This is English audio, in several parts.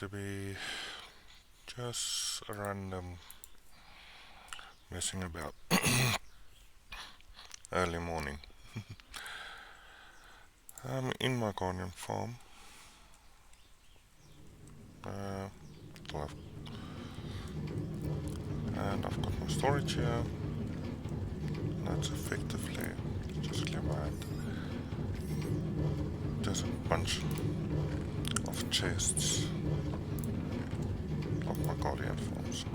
to be just a random messing about early morning. I'm in my garden farm. Uh, well, and I've got my storage here. That's effectively just clear my hand. There's a bunch of chests of my guardian farms.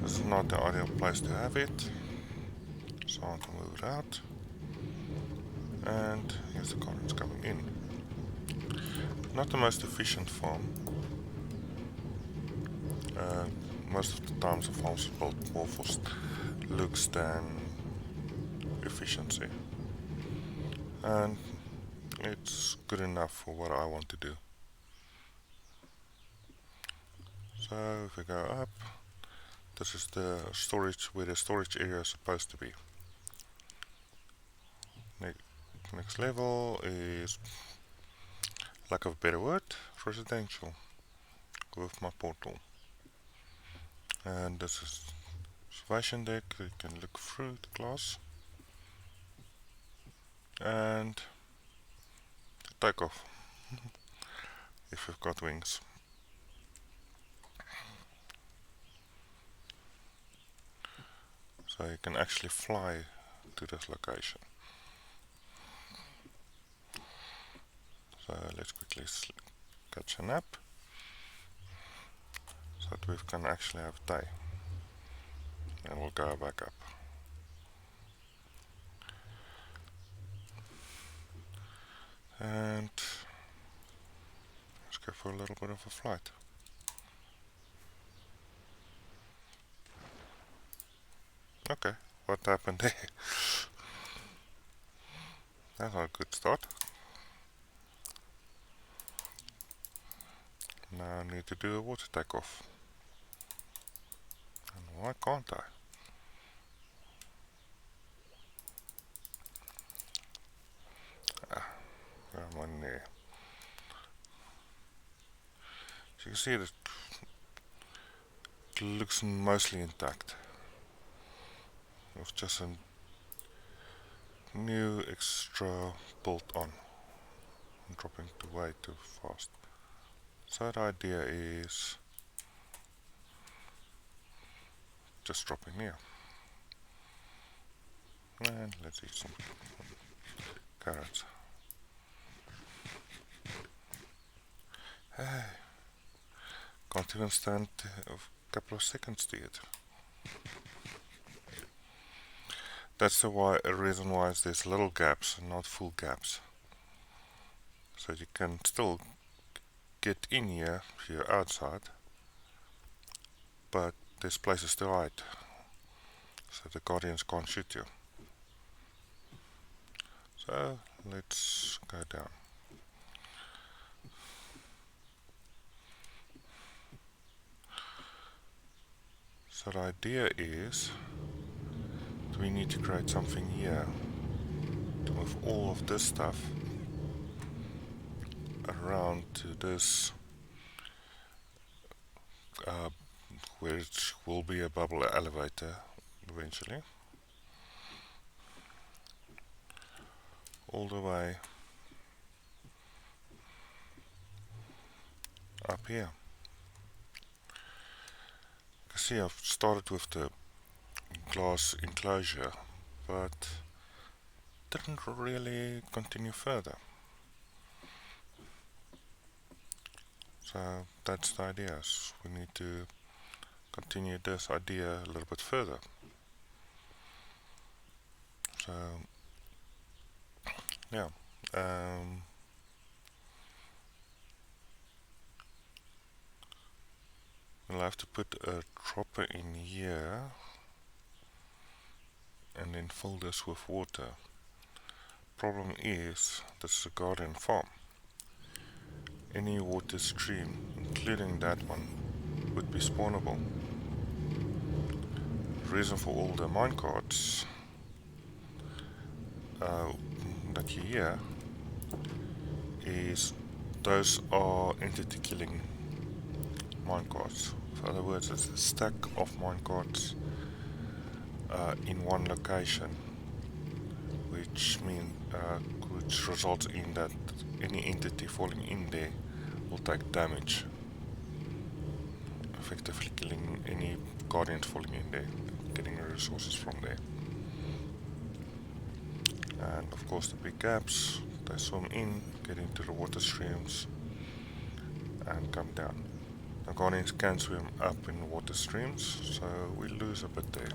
This is not the ideal place to have it, so I want to move it out. And here's the gardens coming in. Not the most efficient farm. Most of the times the farms are built more for looks than efficiency. And it's good enough for what I want to do. So if we go up, this is the storage, where the storage area is supposed to be. Next level is, lack of a better word, residential, with my portal. And this is observation deck, you can look through the glass and take off if you've got wings. So you can actually fly to this location. So let's quickly catch a nap so that we can actually have day, and we'll go back up. And let's go for a little bit of a flight. Okay, what happened there? That's not a good start. Now I need to do a water takeoff. And why can't I? Come on there. So you can see that it looks mostly intact. It's just a new extra bolt on. I'm dropping the weight too fast. So the idea is just dropping here. And let's eat some carrots. Hey, can't even stand a couple of seconds to it. That's the reason why there's little gaps and not full gaps. So you can still get in here if you're outside, but there's places to hide, so the guardians can't shoot you. So let's go down. So the idea is that we need to create something here to move all of this stuff around to this, where it will be a bubble elevator eventually, all the way up here. You can see I've started with the glass enclosure, but didn't really continue further. So that's the idea. We need to continue this idea a little bit further. So yeah, we'll have to put a dropper in here and then fill this with water. Problem is, this is a garden farm. Any water stream, including that one, would be spawnable. The reason for all the minecarts that you hear is those are entity killing minecarts. In other words, it's a stack of minecarts in one location, which results in that any entity falling in there will take damage, effectively killing any guardians falling in there, getting resources from there. And of course the big gaps, they swim in, get into the water streams and come down. The guardians can swim up in water streams, so we lose a bit there.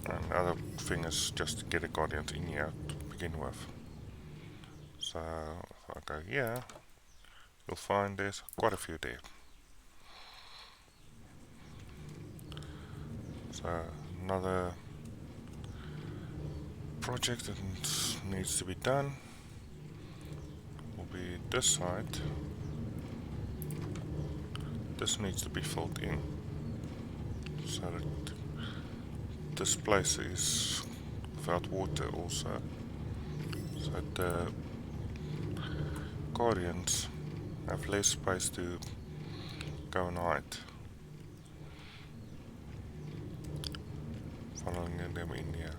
And the other thing is just to get the guardians in here to begin with. So if I go here, you'll find there's quite a few there. So another project that needs to be done will be this side. This needs to be filled in so that this place is without water also, so that the guardians have less space to go and hide, following them in here.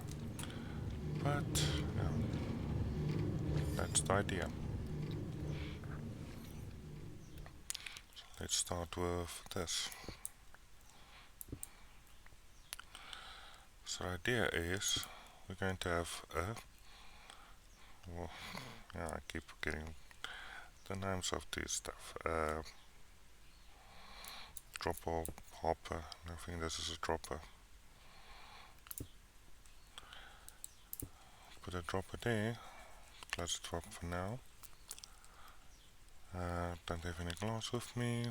But yeah, that's the idea. So let's start with this. So the idea is we're going to have I keep forgetting the names of this stuff. Dropper, hopper, I think this is a dropper. Put a dropper there, close the drop for now. Don't have any glass with me.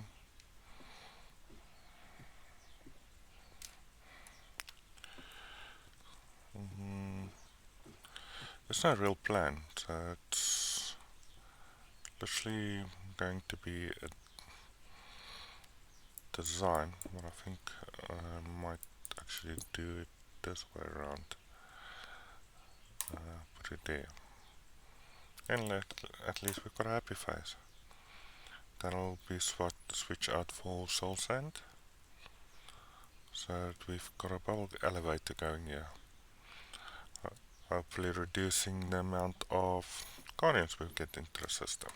It's not a real plan, so it's literally going to be a design, but I think I might actually do it this way around. Put it there. And at least we've got a happy face. That'll be switch out for soul sand. So that we've got a bubble elevator going here. Hopefully reducing the amount of guardians we get into the system.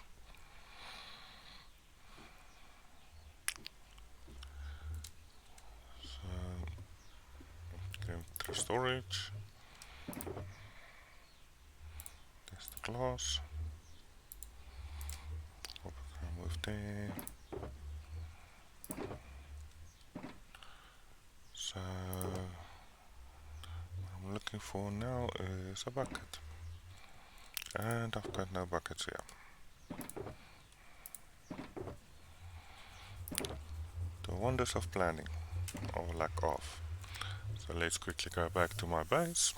So, going through storage. There's the glass. Move there. So what I'm looking for now is a bucket, and I've got no buckets here. The wonders of planning, or lack of. So let's quickly go back to my base.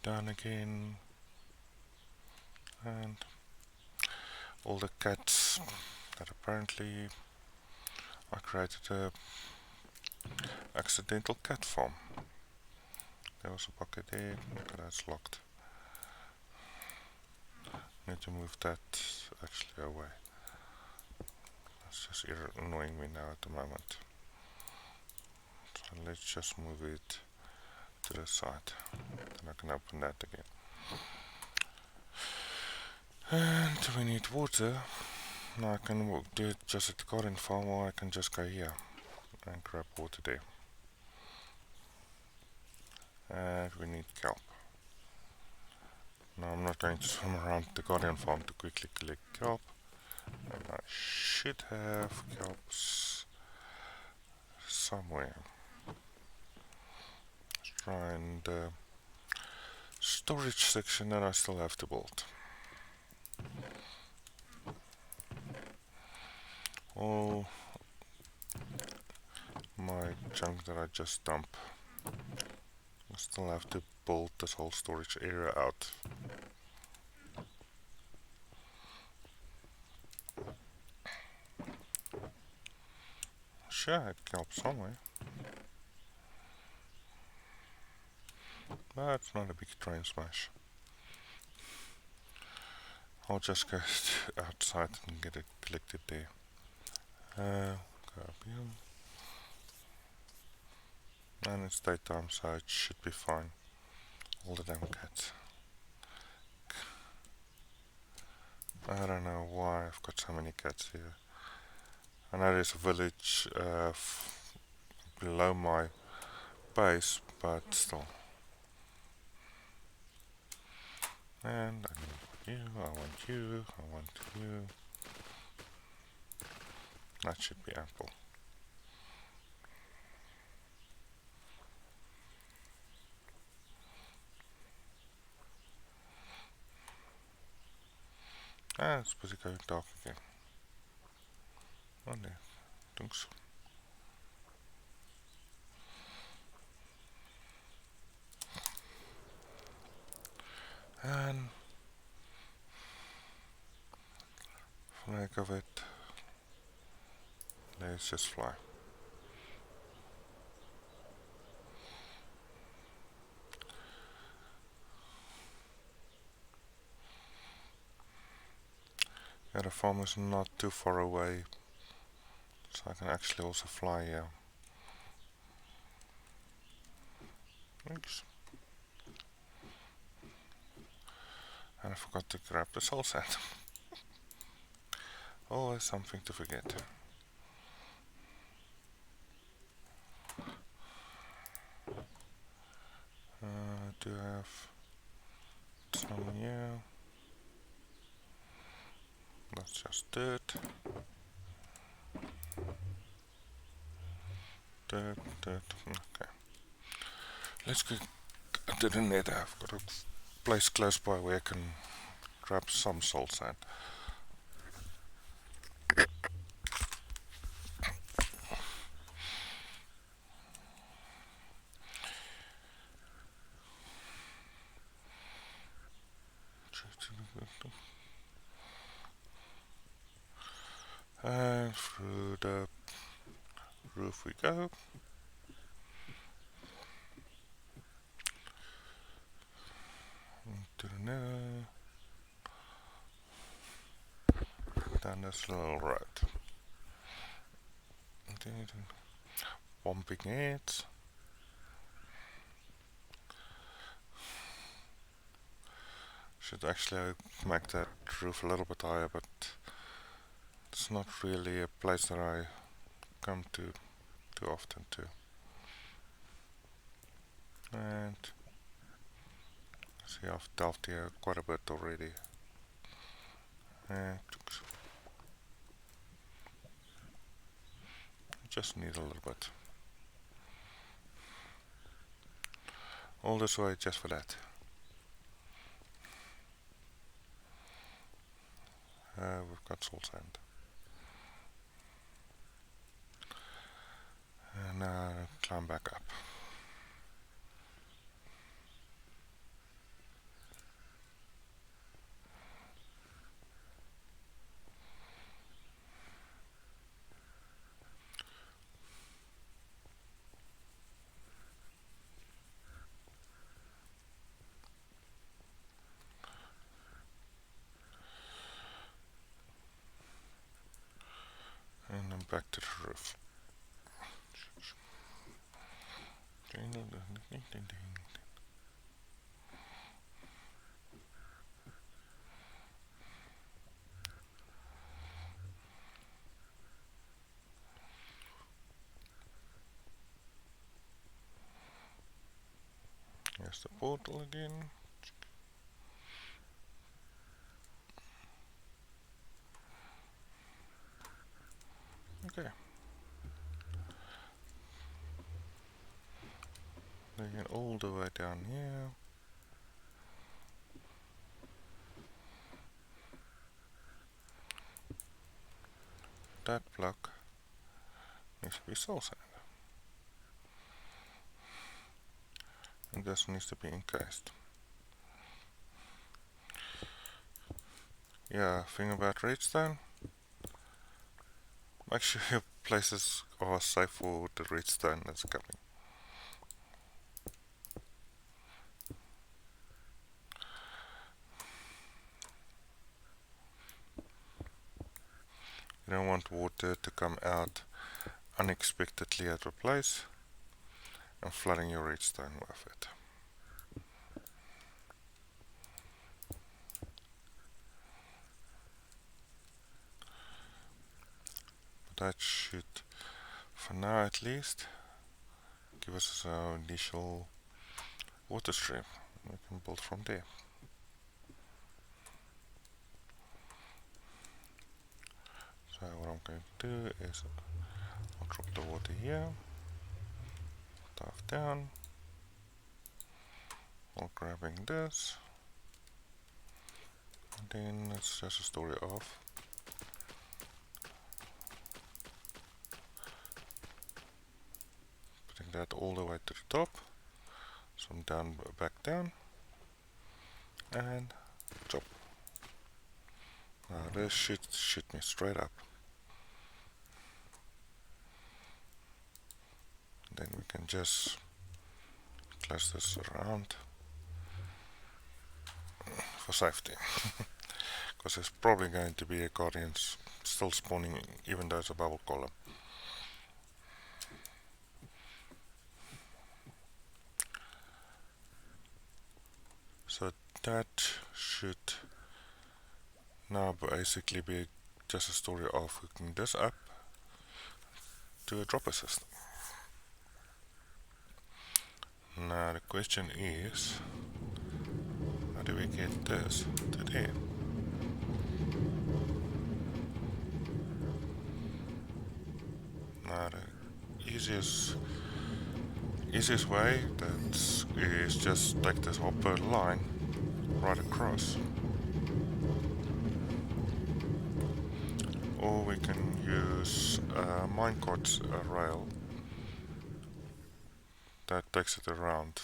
Down again, and all the cats that apparently I created a accidental cat farm. There was a bucket there, but that's locked. Need to move that actually away. That's just annoying me now at the moment. So let's just move it to the side, and I can open that again. And we need water. Now I can do it just at the garden farm, or I can just go here and grab water there. And we need kelp. Now I'm not going to swim around the garden farm to quickly collect kelp. And I should have kelps somewhere. Let's try and storage section that I still have to build. All my junk that I just dump, I still have to build this whole storage area out. Sure, it helps some way. But it's not a big train smash. I'll just go outside and get it collected there. Go up here. And it's daytime, so it should be fine. All the damn cats. I don't know why I've got so many cats here. I know there's a village below my base, but still. And I want you, I want you, I want you. That should be ample. Ah, it's supposed to go dark again. Oh no, thanks. And flag of it. Let's just fly. Yeah, the farm is not too far away, so I can actually also fly here. Thanks. And I forgot to grab the soul sand. Always something to forget. Do I have some here? That's just dirt. Dirt. Okay. Let's go to the nether. I've got a place close by where I can grab some soul sand. And through the roof we go. To the nether. Down this little road. Bumping it. Should actually make that roof a little bit higher, but it's not really a place that I come to too often to. And see, I've delved here quite a bit already. And just need a little bit. All this way just for that. We've got soul sand. And now climb back up. And then back to the roof. Here's the portal again. Okay. Then all the way down here. That block needs to be soul sand. this needs to be encased. Yeah, thing about redstone, make sure your places are safe for the redstone that's coming. You don't want water to come out unexpectedly at a place and flooding your redstone with it. But that should, for now at least, give us our initial water stream. We can build from there. So what I'm going to do is I'll drop the water here, dive down, while grabbing this, and then it's just a story of putting that all the way to the top, some down, back down, and chop. Now this should shoot me straight up. Then we can just close this around for safety. Because there's probably going to be a guardian still spawning even though it's a bubble column. So that should now basically be just a story of hooking this up to a dropper system. Now the question is, how do we get this to there? Now the easiest way is just take this hopper line right across, or we can use a minecart rail that takes it around.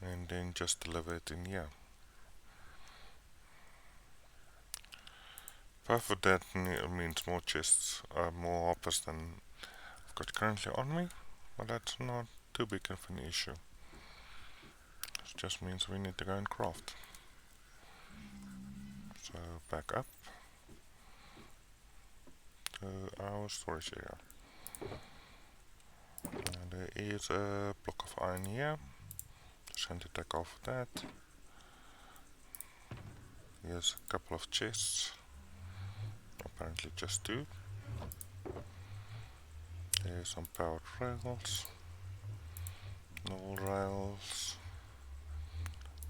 And then just deliver it in here. Both of that means more chests, more hoppers than I've got currently on me, but that's not too big of an issue. It just means we need to go and craft. So back up to our storage area. And there is a block of iron here. Just going to take off that. Here's a couple of chests. Apparently just two. There's some powered rails. Normal rails.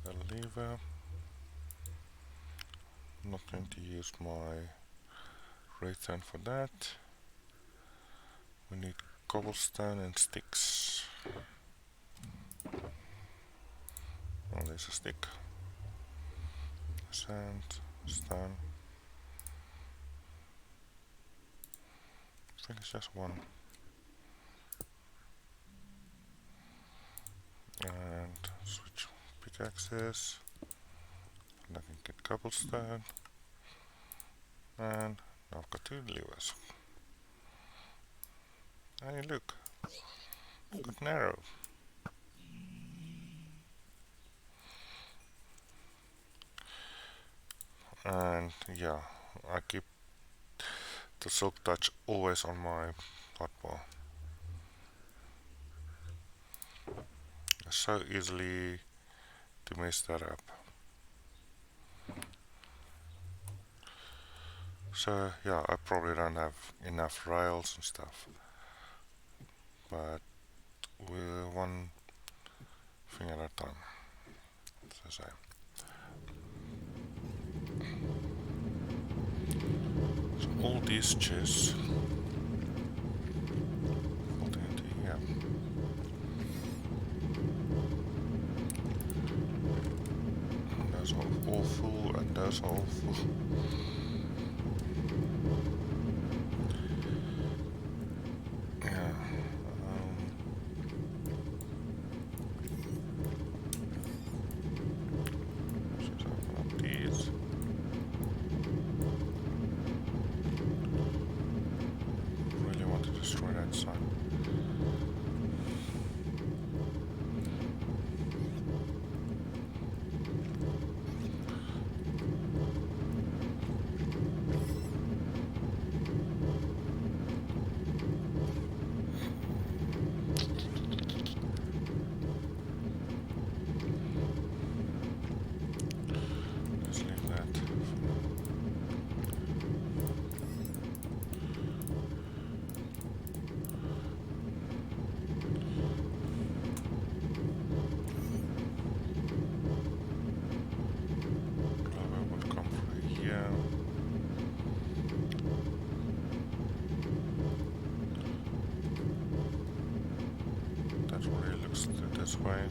A lever. I'm not going to use my redstone for that. We need cobblestone and sticks. Oh, there's a stick. Sand, stone. I think it's just one. And switch pickaxes. And I can get cobblestone. And now I've got two levers. Hey, look. I've got an arrow. And yeah, I keep the silk touch always on my hotbar. It's so easily to mess that up. So yeah, I probably don't have enough rails and stuff, but we're one thing at a time, as I say. So all these chests fall into here. And those are all full, and those are all full. let's do it this way.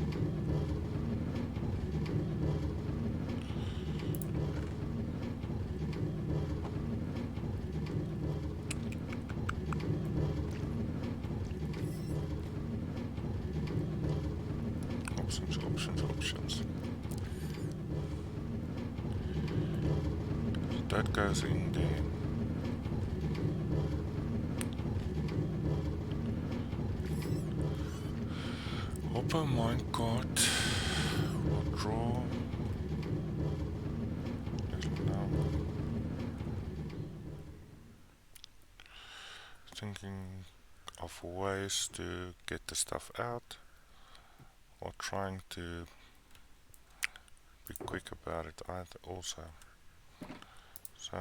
Options, options, options. So that goes in there. Hopper minecart will draw. Now thinking of ways to get the stuff out, or trying to be quick about it also. So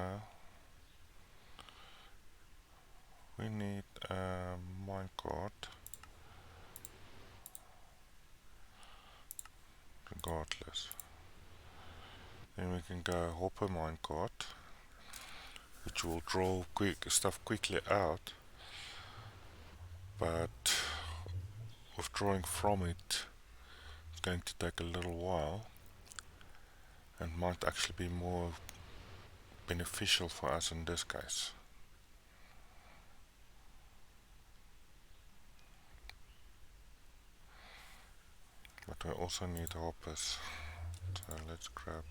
we need a minecart regardless. Then we can go hopper minecart, which will draw stuff quickly out, but withdrawing from it is going to take a little while and might actually be more beneficial for us in this case. But we also need hoppers, so let's grab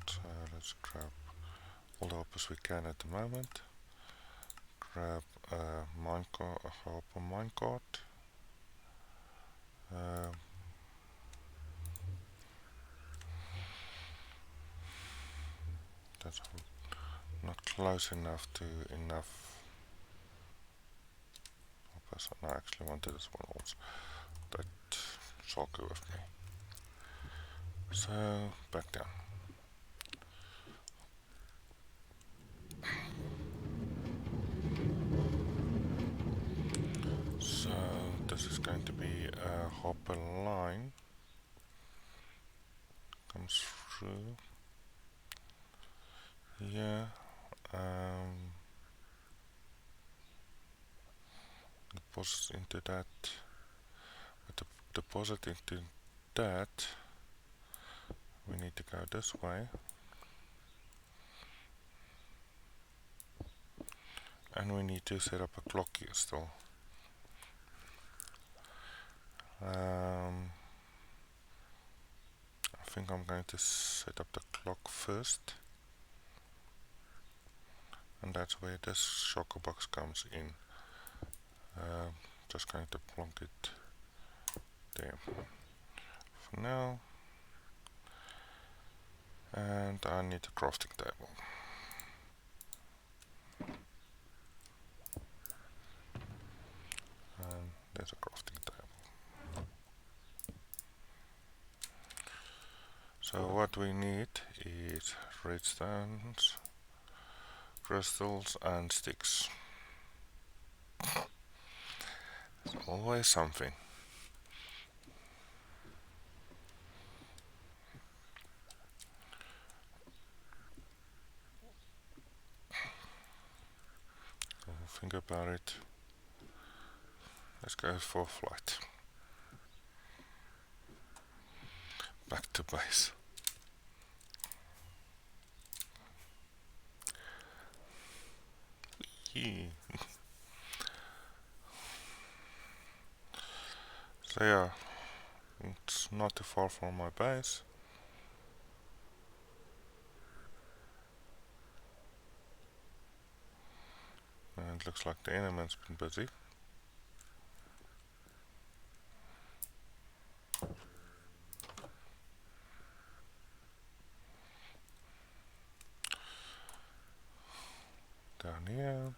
so let's grab all the hoppers we can at the moment. Grab a hopper minecart. That's not close enough to enough hoppers. I actually wanted this one also. That shall go with me. So back down. So this is going to be a hopper line. Comes through here. Deposit into that. Deposit into that. We need to go this way. And we need to set up a clock here still. I think I'm going to set up the clock first, and that's where this shulker box comes in. Just going to plonk it there for now, and I need a crafting table. And there's a crafting table. So what we need is redstones, crystals and sticks. There's always something. So think about it. Let's go for flight. Back to base. Yee. So yeah, it's not too far from my base. And it looks like the enemy's been busy. Down here.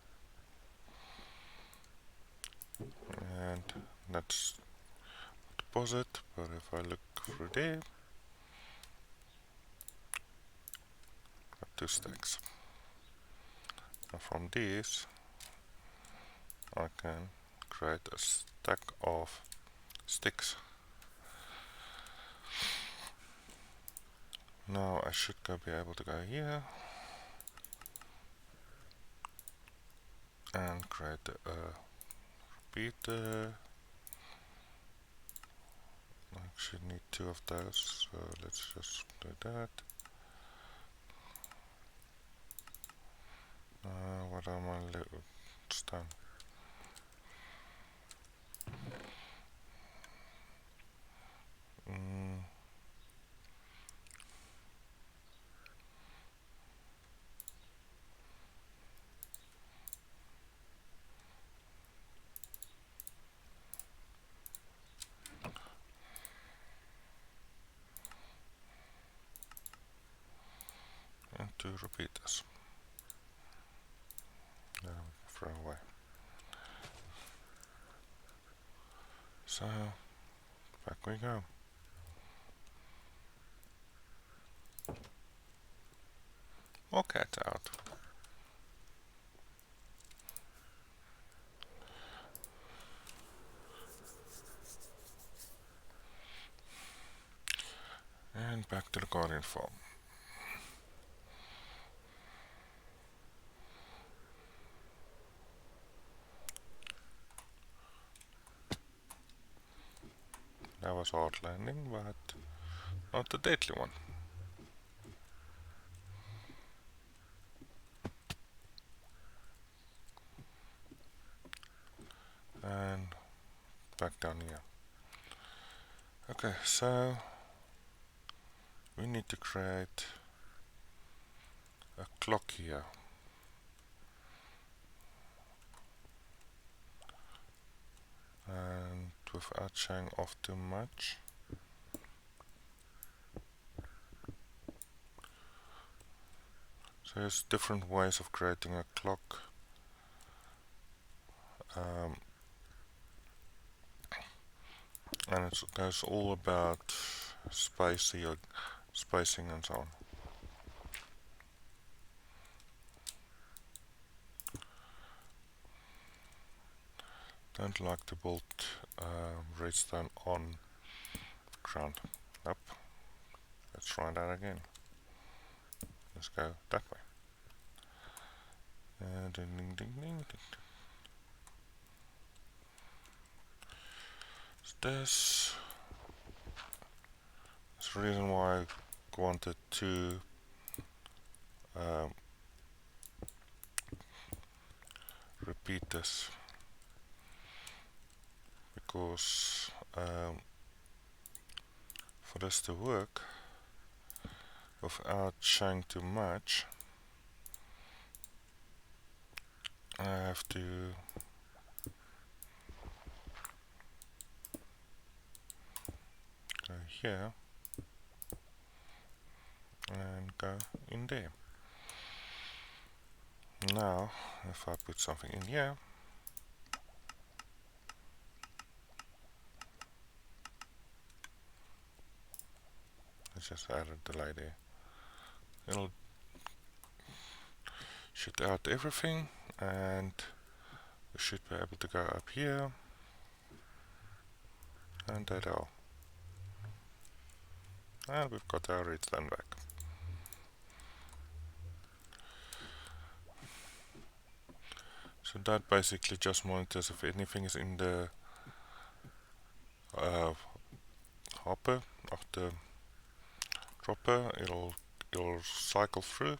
And that's a deposit, but if I look through there, got 2 stacks. And from these, I can create a stack of sticks. Now I should be able to go here and create a repeater. I actually need two of those, so let's just do that. What am I it's done. And two repeaters. Now we throw away. So back we go. More cats out. And back to the garden farm. That was hard landing, but not a deadly one. And back down here. Okay, so we need to create a clock here. And without showing off too much, so there's different ways of creating a clock. And it goes all about spacing and so on. Don't like to build redstone on ground. Up. Let's try that again. Let's go that way. Ding, ding, ding, ding. This is the reason why I wanted to repeat this, because for this to work without showing too much, I have to go here and go in there. Now if I put something in here, I just added the delay there, it'll shoot out everything, and we should be able to go up here, and that all. And we've got our redstone back. So that basically just monitors if anything is in the hopper of the dropper, it'll cycle through,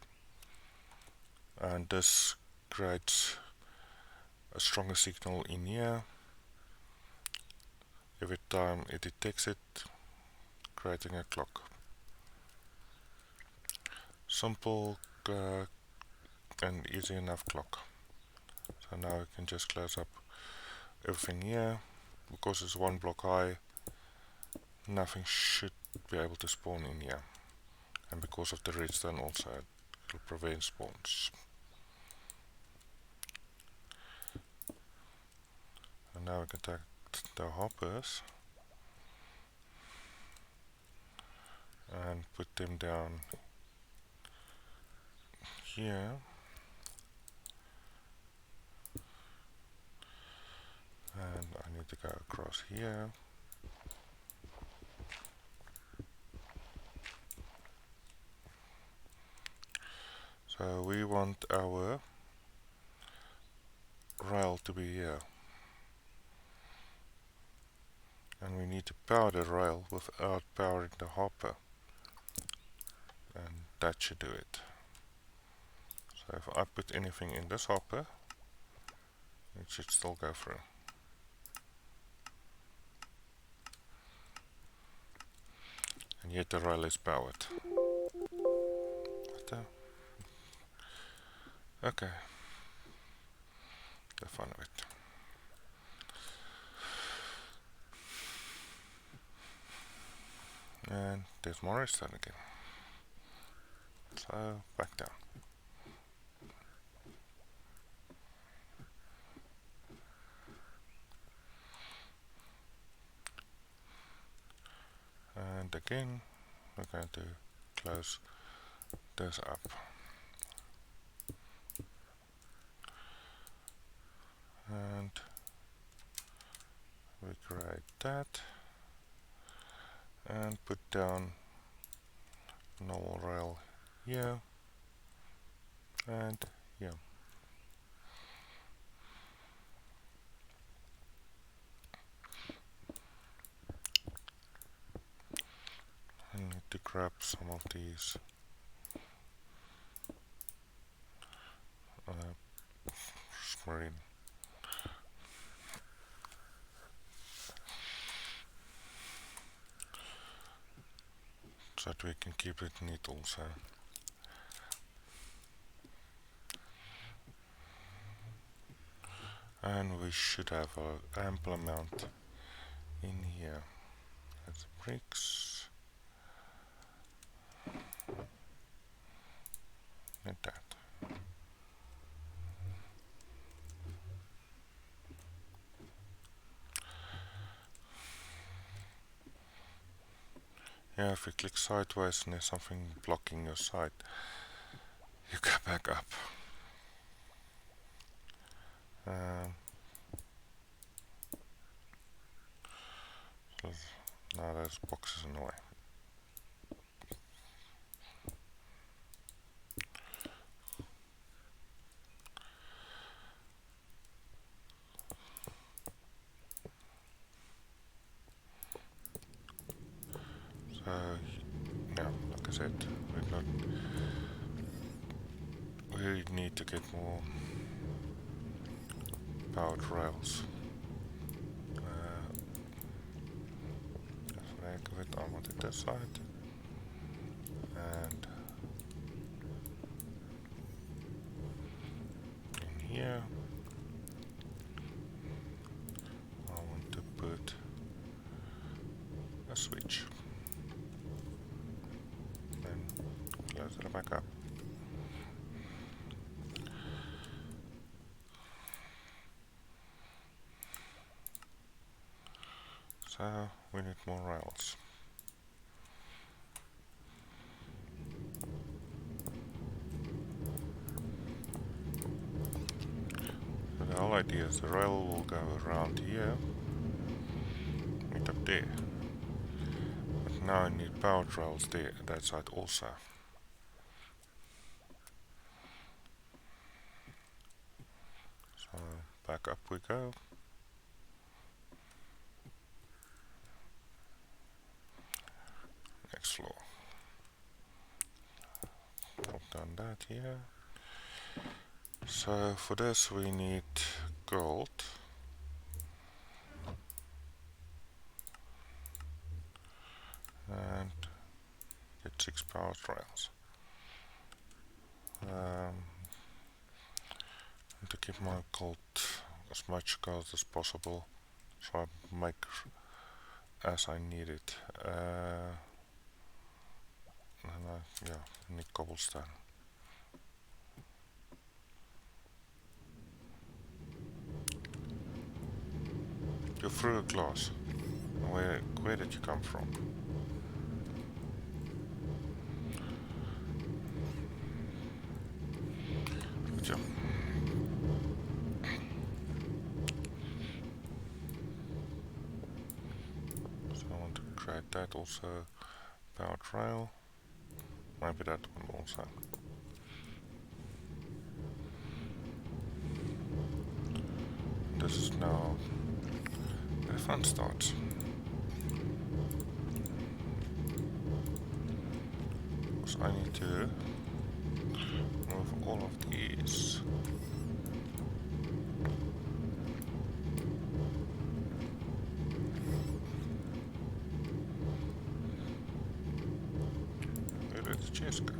and this creates a stronger signal in here every time it detects it, creating a clock. Simple and easy enough clock. So now we can just close up everything here. Because it's one block high, nothing should be able to spawn in here, and because of the redstone also, it will prevent spawns. And now we can take the hoppers and put them down here, and I need to go across here. So we want our rail to be here. And we need to power the rail without powering the hopper. And that should do it. So if I put anything in this hopper, it should still go through. And yet the rail is powered. What the? Okay. The fun of it. And there's more redstone again. So back down. And again, we're going to close this up. And we create that and put down normal rail here and here. I need to grab some of these marine. So that we can keep it neat also. And we should have an ample amount in here. That's bricks. And that. Yeah, if you click sideways and there's something blocking your sight, you go back up. So now there's boxes in the way. So yeah, like I said, we need to get more powered rails. For the heck of it, I wanted this side, and in here I want to put a switch and close it back up. So we need more rails. So the whole idea is the rail will go around here, meet up there. But now I need powered rails there, that side also. So back up we go. Next floor. I've done that here. So for this we need gold. And get 6 powered rails. To keep my gold, as much gold as possible, so I make as I need it. And I need cobblestone. You threw a glass. Where did you come from? Good job. So I want to create that also. Powered rail. Maybe that one also. this is now where the fun starts. Because I need to move all of these. Where did the chest go?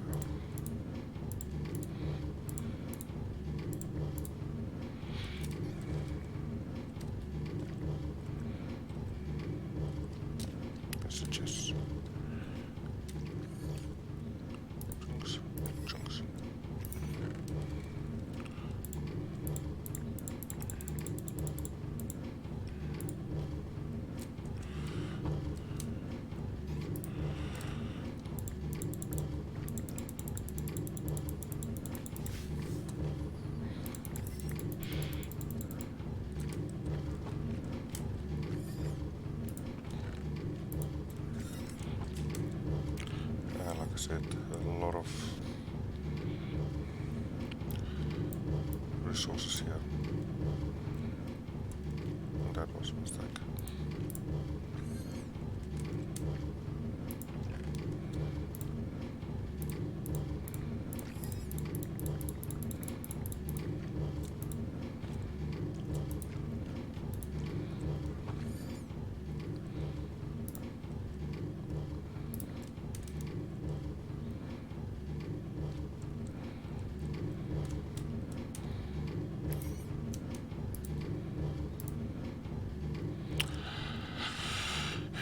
There's the chest. Chunks, chunks. Like I said, a lot of resources here. And that was a mistake.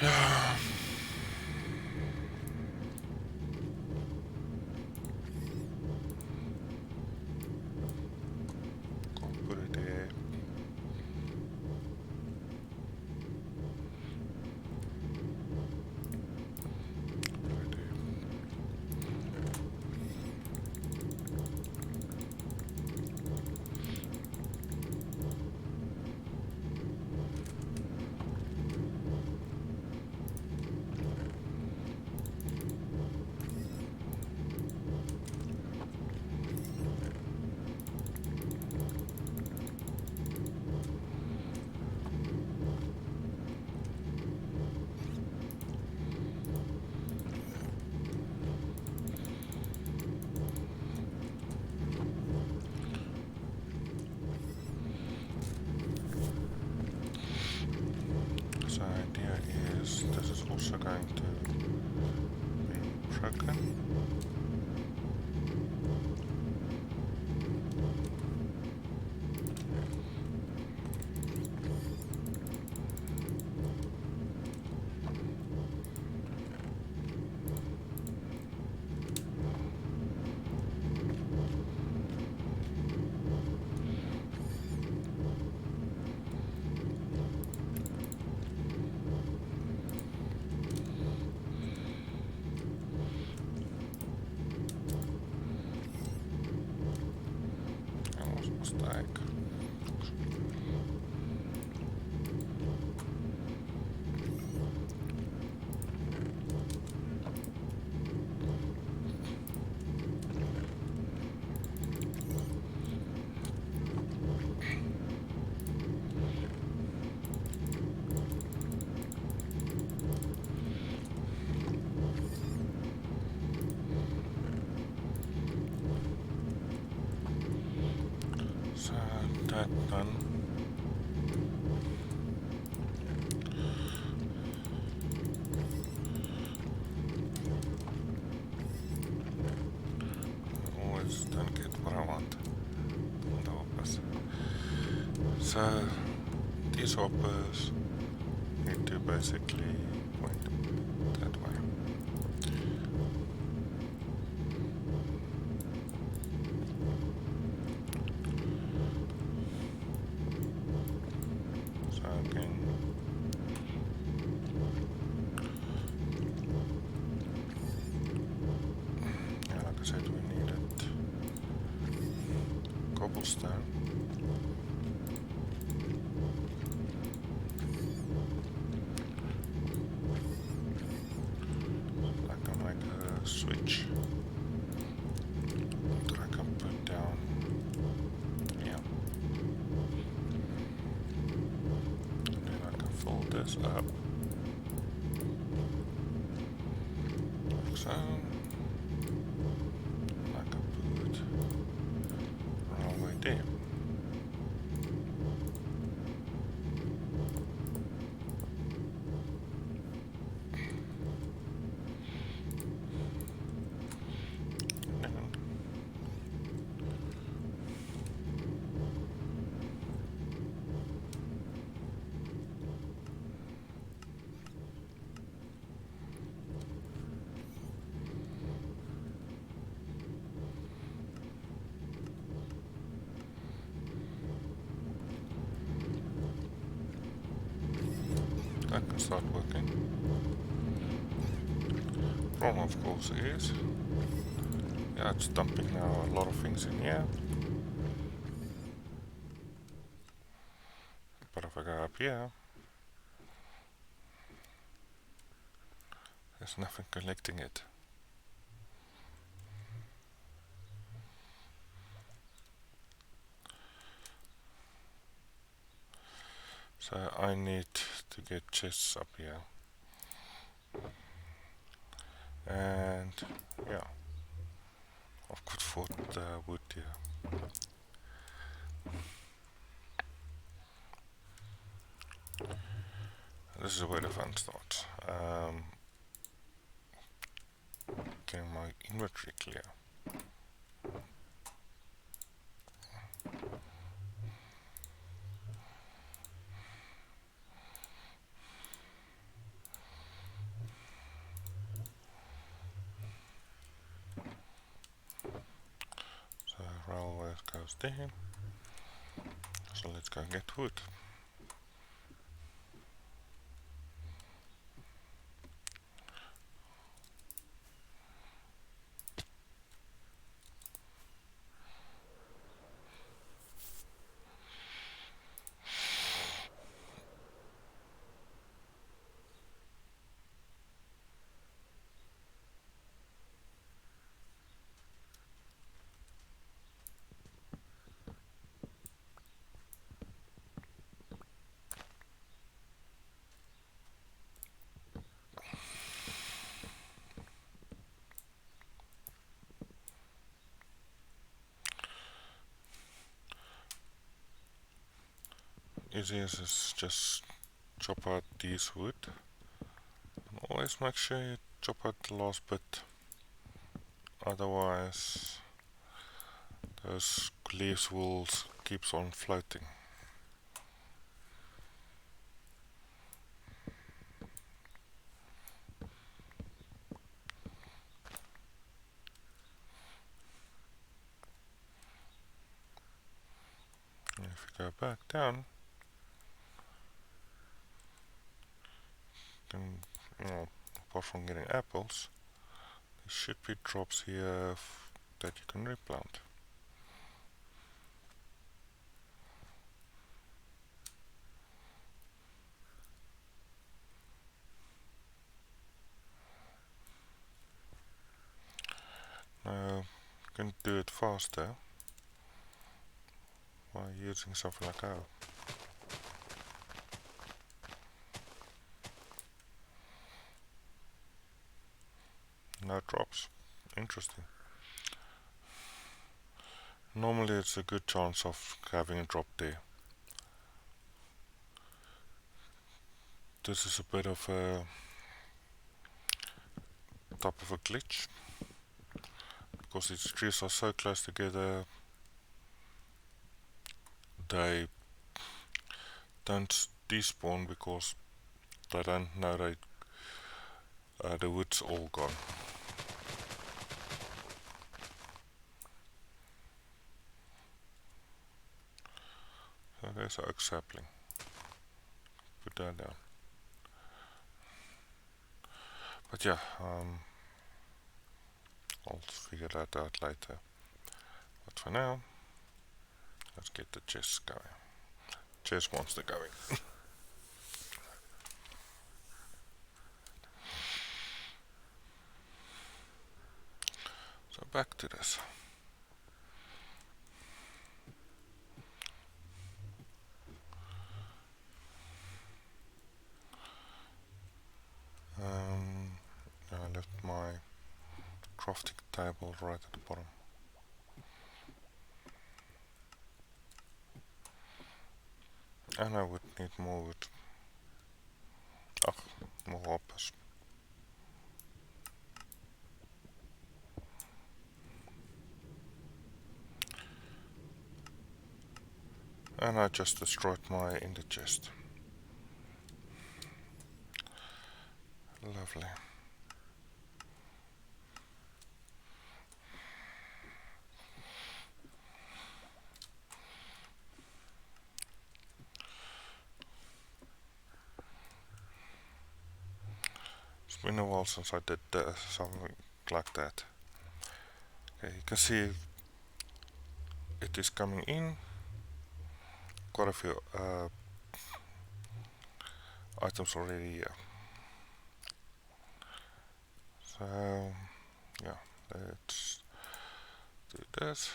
Yeah. Can't put it there. Put it there. So the idea is this is also going to be broken. That was a mistake. So that done. I always don't get what I want from the hoppers. So these hoppers need to basically point that way. So again, yeah, like I said, we needed cobblestone. I can make a switch that I can put down. Yeah. this up. Like so. I can put railway there. And that can start working. Problem of course is, yeah, it's dumping now a lot of things in here. But if I go up here, there's nothing collecting it. So I need to get chests up here. And yeah, I've got 4 wood here. This is where the fun starts. Getting my inventory clear. So railway goes there. So let's go get wood. Easiest is just chop out these wood. And always make sure you chop out the last bit. Otherwise, those leaves will keeps on floating. And if you go back down, then, apart from getting apples, there should be drops here that you can replant. Now, you can do it faster by using something like that. No drops. Interesting. Normally it's a good chance of having a drop there. This is a bit of a type of a glitch, because these trees are so close together, they don't despawn because they don't know the wood's all gone. So there's an oak sapling. Put that down. But yeah, I'll figure that out later. But for now, let's get the chest going. Chest monster going. So back to this. I left my crafting table right at the bottom. And I would need more wood. More hoppers. And I just destroyed my in the chest. Lovely. It's been a while since I did something like that. Okay, you can see it is coming in. Quite a few items already here. So yeah, let's do this.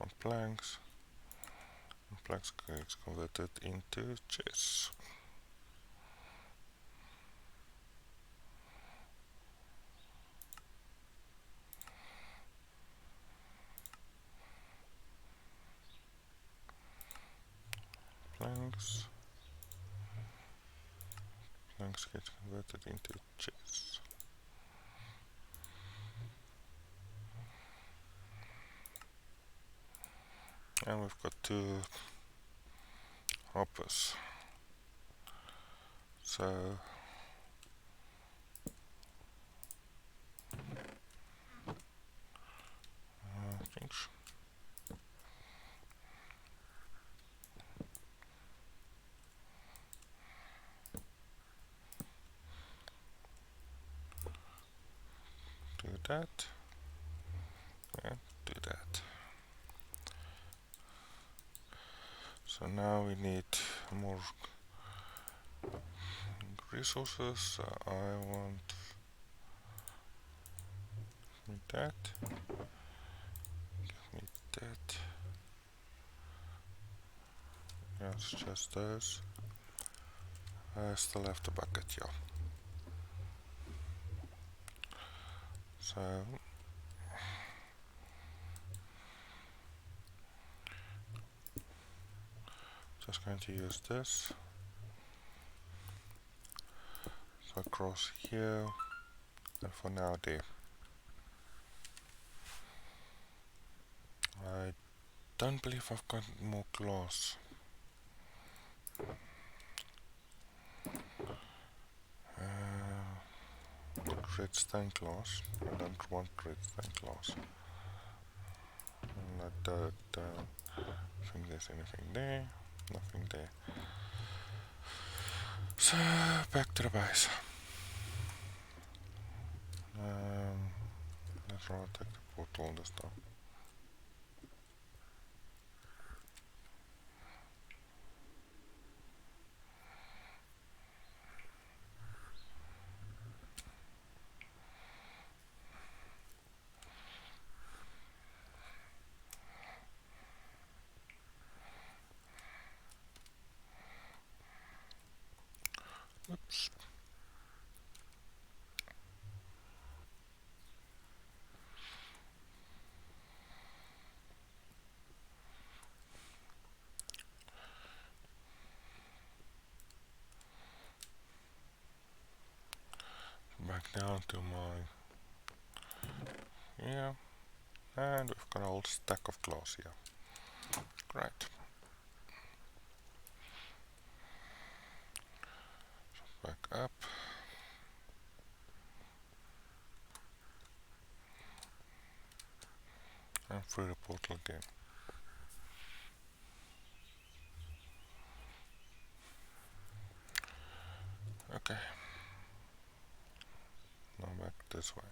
On planks. And planks gets converted into chests. Planks. Planks get converted into chests. And we've got 2 hoppers. So change. Do that. And do that. So now we need more resources. I want that. Give me that. Yeah, it's just those. I still have the bucket, yeah. So just going to use this. So across here, and for now there. I don't believe I've got more glass. Red stained glass. I don't want red stained glass. And I don't think there's anything there. Nothing there. So back to the base. Let's rather take the portal this time. Oops. Back down to my and we've got a whole stack of glass here. Great. So back up. And through the portal again. Okay. Now back this way.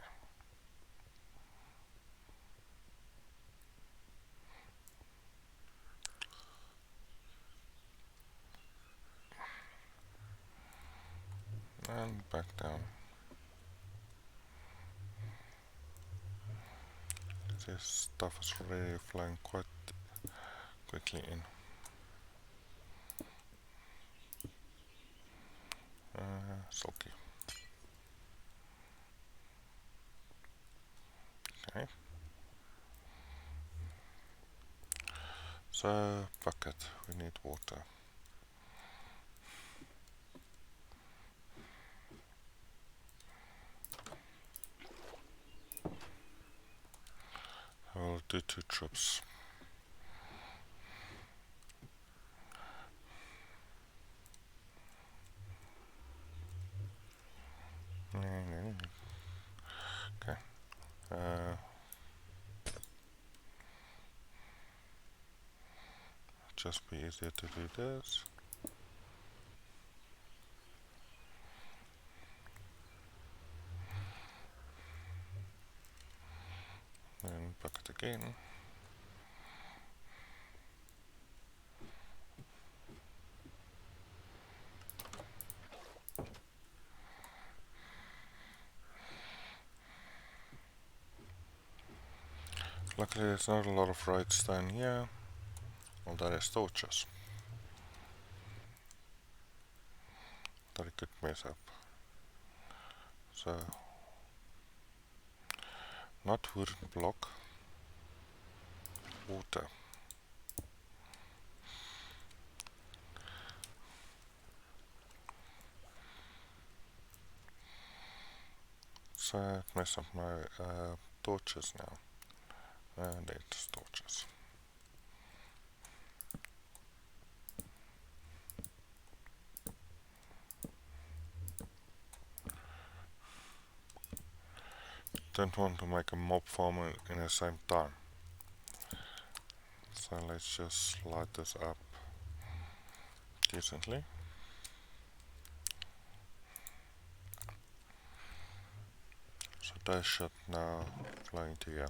And back down. This stuff is really flying quite quickly in. sulky. Okay. So, bucket, we need water. I'll do 2 trips. Okay. Just be easier to do this. And bucket again. Luckily there's not a lot of redstone here. Well, that is torches that I could mess up. So, not wooden block, water. So I've messed up my torches now. And it's torches. Don't want to make a mob farm in the same time. So let's just light this up decently. So they should now fly into here.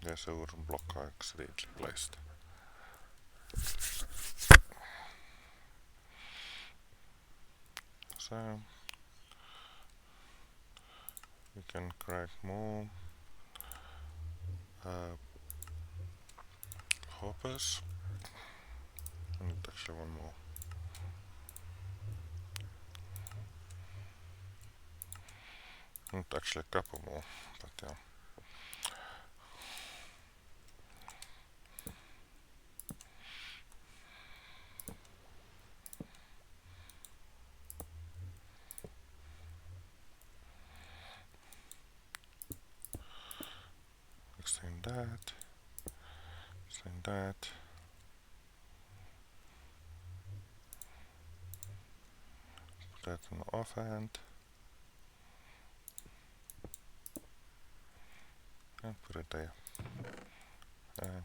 There's a wooden block I accidentally placed. So we can create more hoppers. I need actually one more. Not actually a couple more, but yeah. Extend that. Extend that. Put that on the offhand. And put it there. And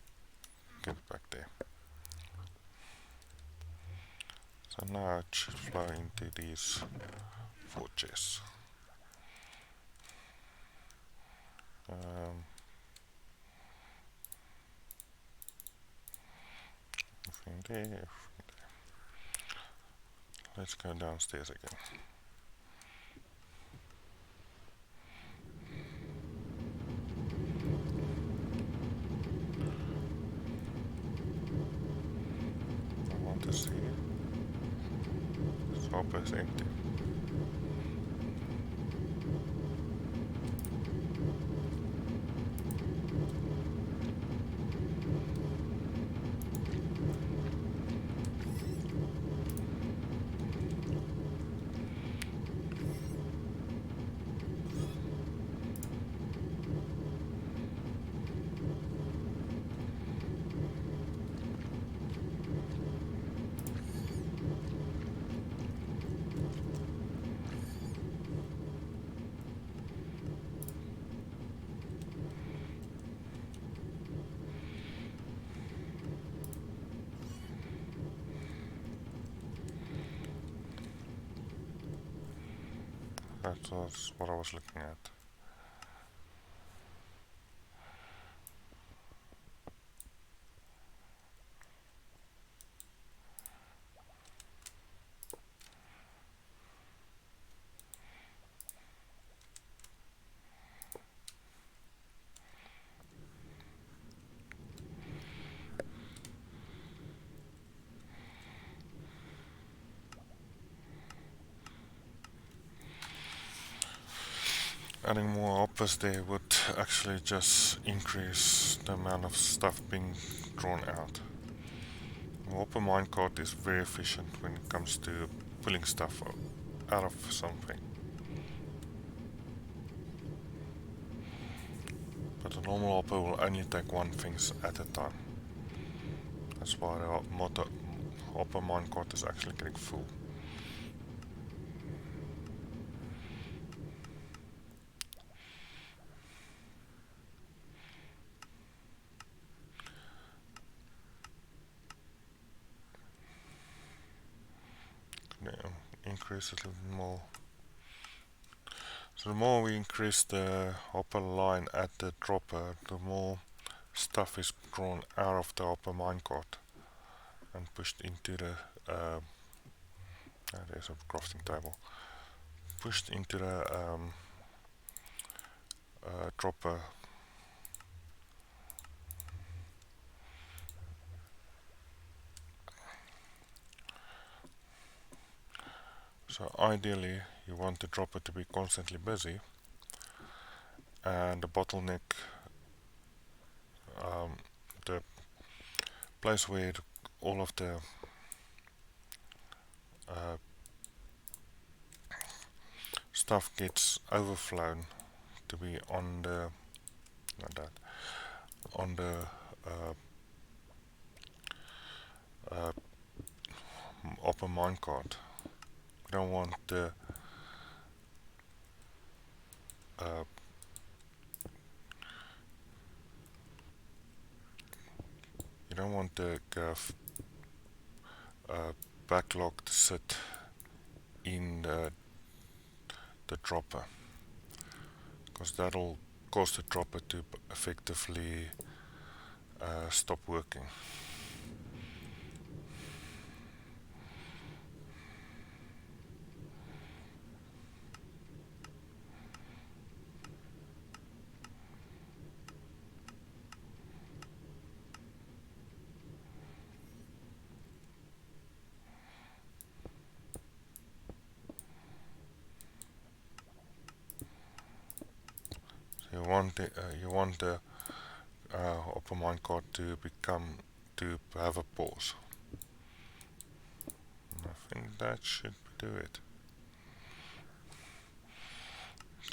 get it back there. So now it should flow into these 4 chests. From there. Let's go downstairs again. I want to see this hopper is empty. That was what I was looking at. adding more hoppers there would actually just increase the amount of stuff being drawn out. The hopper minecart is very efficient when it comes to pulling stuff out of something. But a normal hopper will only take one thing at a time. That's why the hopper minecart is actually getting full. Now increase it a little more. So the more we increase the hopper line at the dropper, the more stuff is drawn out of the hopper minecart and pushed into the there's a crafting table, pushed into the dropper. So ideally you want the dropper to be constantly busy, and the bottleneck, the place where all of the stuff gets overflown, to be on the not that on the upper minecart. You don't want the you don't want the backlog to sit in the dropper, because that'll cause the dropper to effectively stop working. So you want the upper minecart to have a pause. And I think that should do it.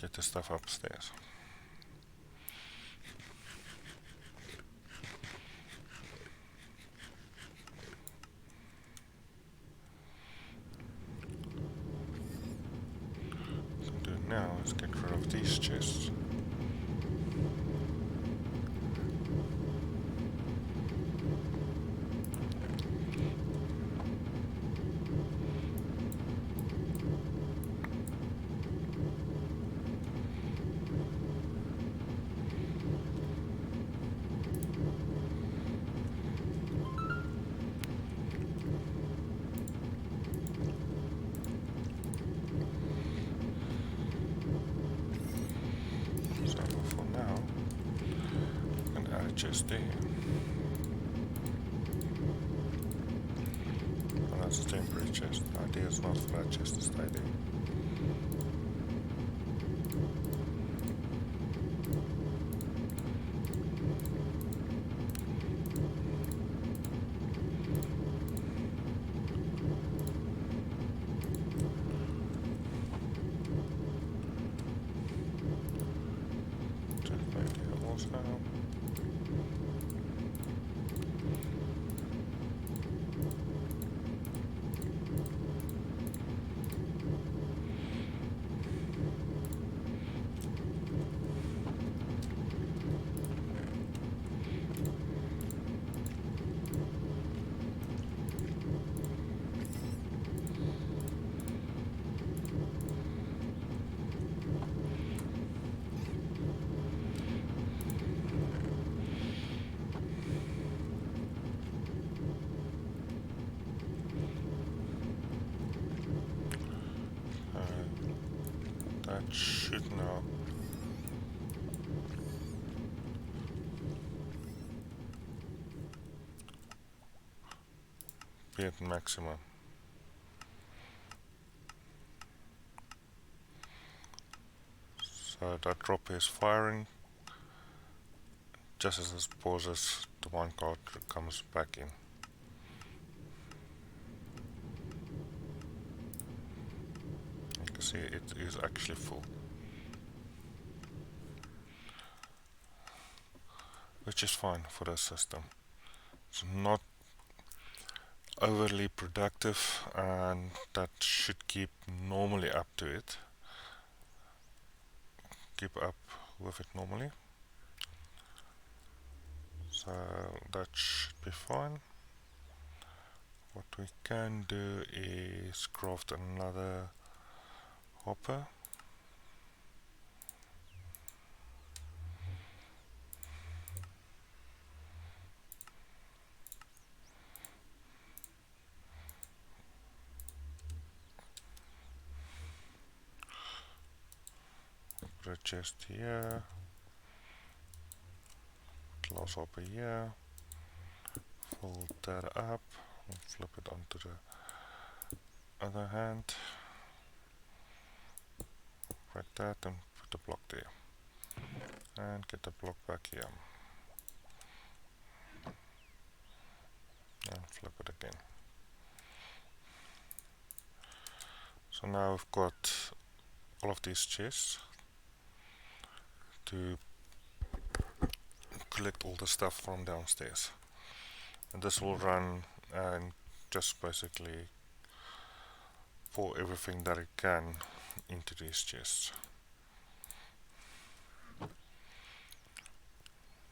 Get the stuff upstairs. What I'm doing now is get rid of these chests. So for now, I can add a chest there. Well, that's a temporary chest. The idea is not for that chest to stay there. Now. That should now be at maximum. So that drop is firing. Just as it pauses, the one card comes back in. You can see it is actually full, which is fine for the system. It's not overly productive, and that should keep normally up to it. Keep up with it normally. So that should be fine. What we can do is craft another hopper. Put a chest here, glass hopper here, fold that up, and flip it onto the other hand, like that, and put the block there, and get the block back here, and flip it again. So now we've got all of these chests to collect all the stuff from downstairs, and this will run and just basically pour everything that it can into these chests.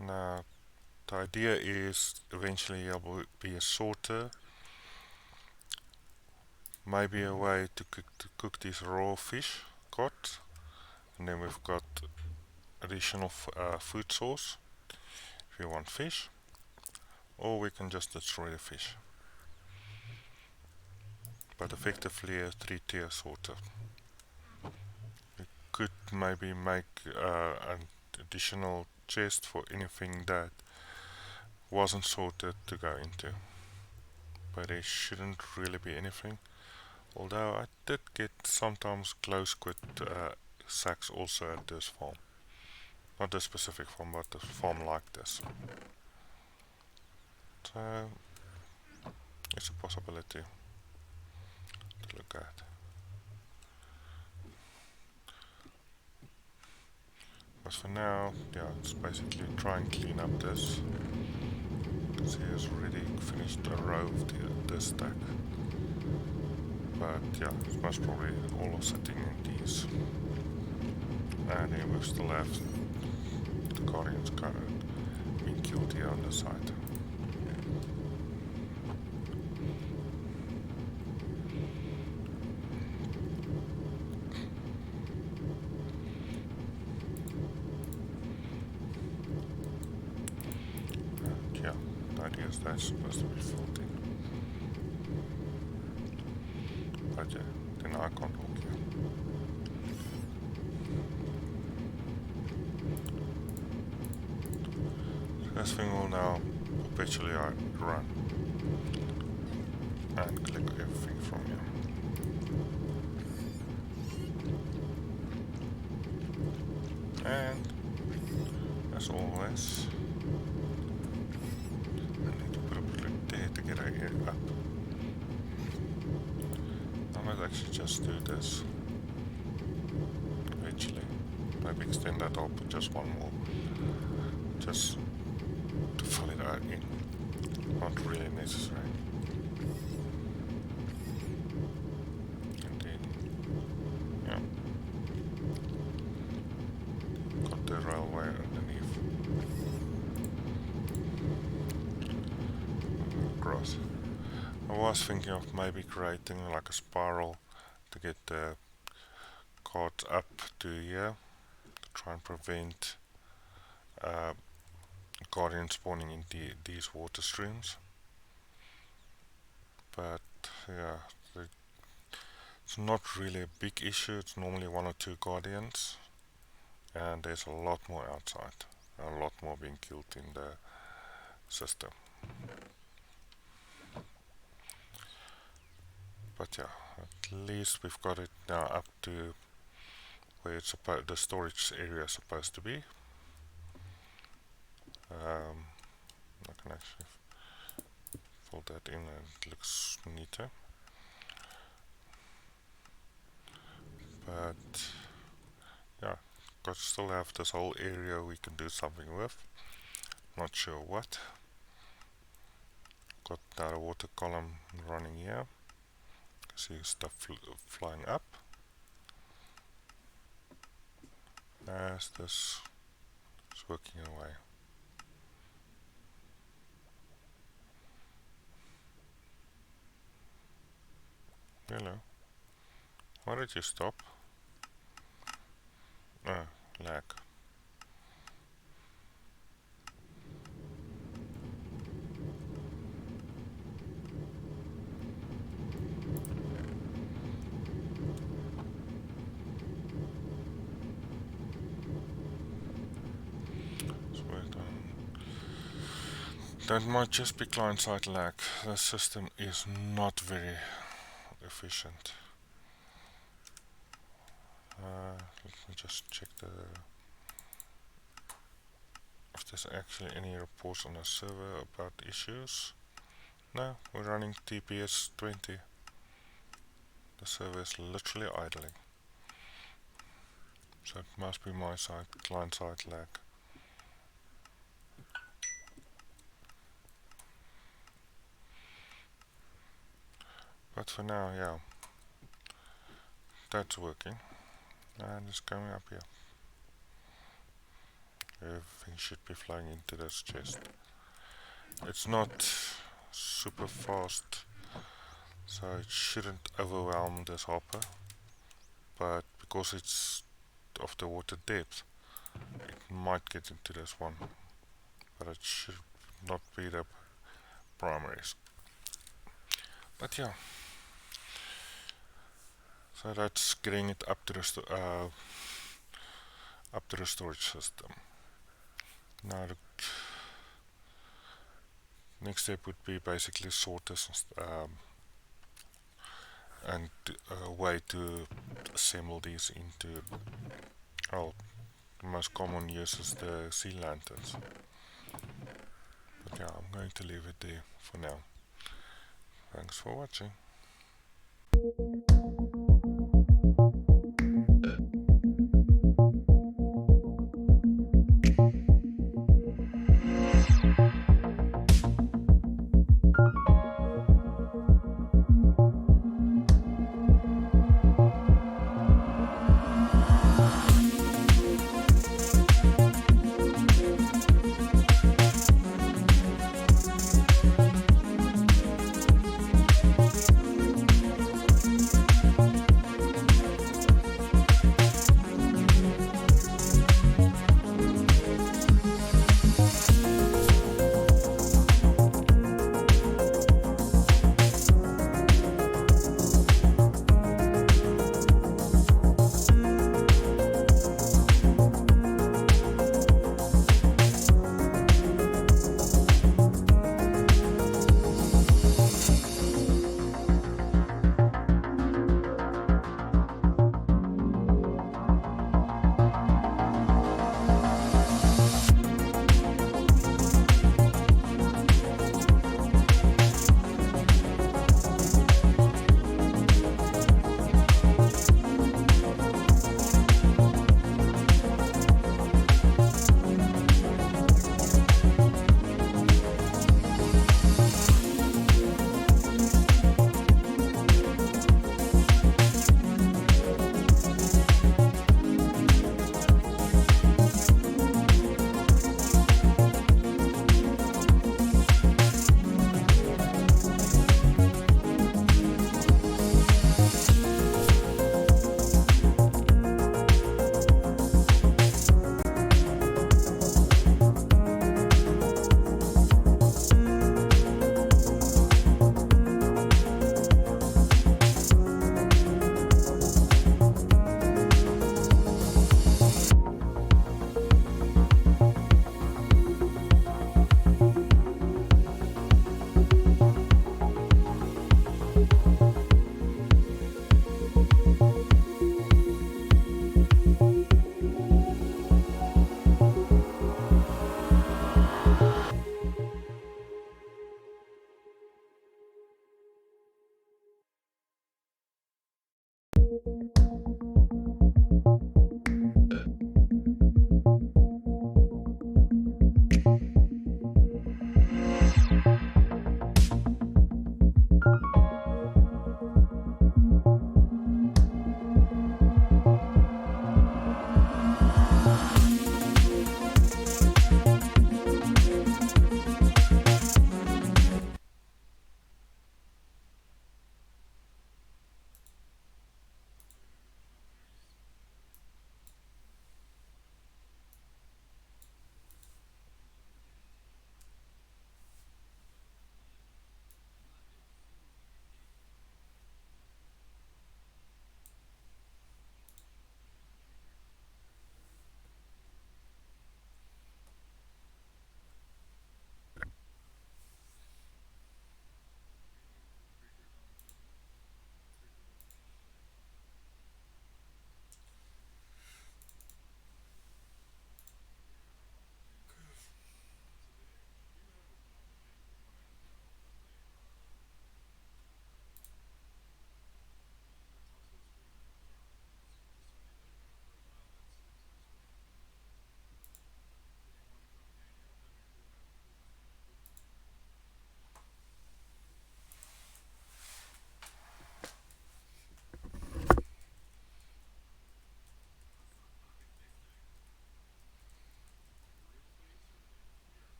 Now the idea is eventually there will be a sorter, maybe a way to cook these raw fish caught, and then we've got additional food source if you want fish, or we can just destroy the fish, but effectively a 3-tier sorter. We could maybe make an additional chest for anything that wasn't sorted to go into, but there shouldn't really be anything, although I did get sometimes glow squid sacks also at this farm. Not this specific farm, but a farm like this. So it's a possibility to look at. But for now, yeah, it's basically try and clean up this. Because he has already finished a row of this stack. But yeah, it's most probably all sitting in these. And then we still have the Guardians being killed here on the side. And yeah, the idea is that's supposed to be filled in. But yeah, then I can't walk here. This thing will now perpetually run and collect everything from you. And as always, I need to put a block there to get up. I might actually just do this eventually. Maybe extend that or put just one more. Just to fill it out in. Not really necessary. And then, yeah. Got the railway underneath. Across. I was thinking of maybe creating like a spiral to get the cards up to here to try and prevent guardians spawning in these water streams. But yeah, it's not really a big issue. It's normally 1 or 2 guardians, and there's a lot more outside, a lot more being killed in the system. But yeah, at least we've got it now up to where the storage area is supposed to be. I can actually fold that in and it looks neater. But yeah, got to still have this whole area we can do something with. Not sure what. Got that water column running here. See stuff flying up. As this is working away. Hello. Why did you stop? Ah, lag. So that might just be client-side lag. The system is not very efficient. Let me just check if there's actually any reports on the server about issues. No, we're running TPS 20. The server is literally idling. So it must be my side, client-side lag. But for now, yeah, that's working. And it's coming up here. Everything should be flying into this chest. It's not super fast, so it shouldn't overwhelm this hopper, but because it's of the water depth, it might get into this one, but it should not be the primaries. But yeah, so that's getting it up to the storage system. Now the next step would be basically sort this and a way to assemble these into, well, the most common use is the sea lanterns. But yeah, I'm going to leave it there for now. Thanks for watching.